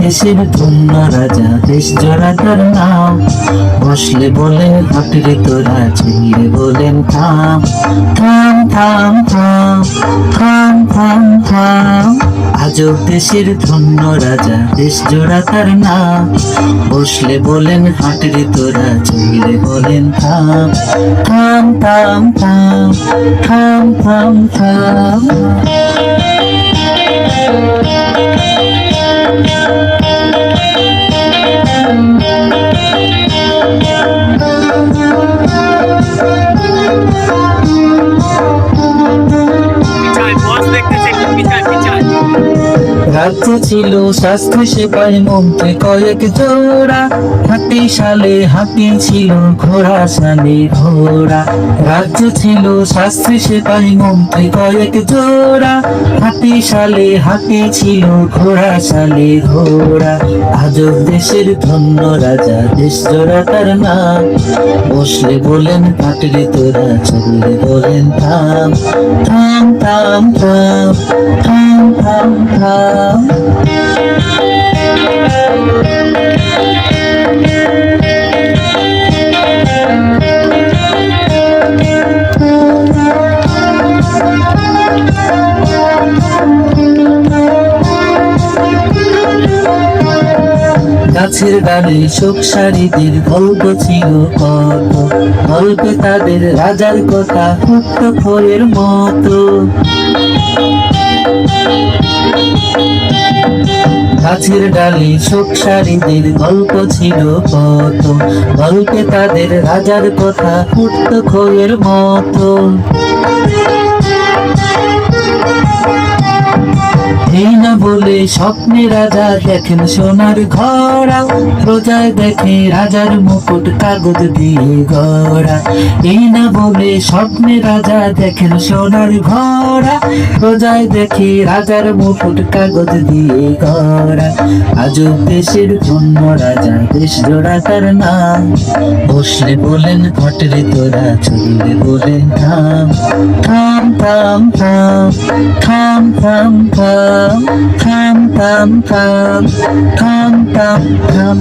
দেশের ধন্য রাজা, দেশ জোড়া তার নাম। বসলে বলেন হাটরে তোরা, ছিঁড়ে বলেন থাম থাম থাম থাম থাম থাম থাম। আজব দেশের ধন্য রাজা, দেশ জোড়া তার নাম। বসলে বলেন হাটরে তোরা, ছিঁড়ে বলেন থাম থাম থাম থাম থাম থাম থাম। রাজ্য ছিল শাস্ত্রী সেপাই মন্ত্রী কয়েক জোড়া, হাতি সালে হাতি ছিল ঘোড়া সালে ঘোড়া। রাজ্য ছিল শাস্ত্রী সেপাই মন্ত্রী কয়েক জোড়া, হাতি সালে হাতি ছিল ঘোড়া সালে ঘোড়া। আজব দেশের ধন্য রাজা, দেশ জোড়া তার নাম। বসলে বলেন হাটরে তোরা, চললে বলেন থাম থাম থাম থাম থাম থাম থাম। গাছের ডালে শোক সারিদের গল্প ছিল কত, গল্পে তাদের রাজার কথা মুক্ত খোরের মতো। গাছের ডালে শোক সারিদের গল্প ছিল কত, গল্পে তাদের রাজার কথা মুক্ত খোরের মতো। এই না বলে স্বপ্নে রাজা দেখেন সোনার ঘোড়া, প্রজায় দেখে রাজার মুকুট কাগজ দিয়ে গড়া। এই না বলে স্বপ্নে রাজা দেখেন সোনার ঘোড়া, প্রজায় দেখে রাজার মুকুট কাগজ দিয়ে গড়া। আজব দেশের ধন্য রাজা, দেশ জোড়া তার নাম। বসলে বলেন হাটরে তোরা, চললে বলেন থাম থাম থাম থাম থাম থাম থাম থাম থাম থাম থাম থাম থাম।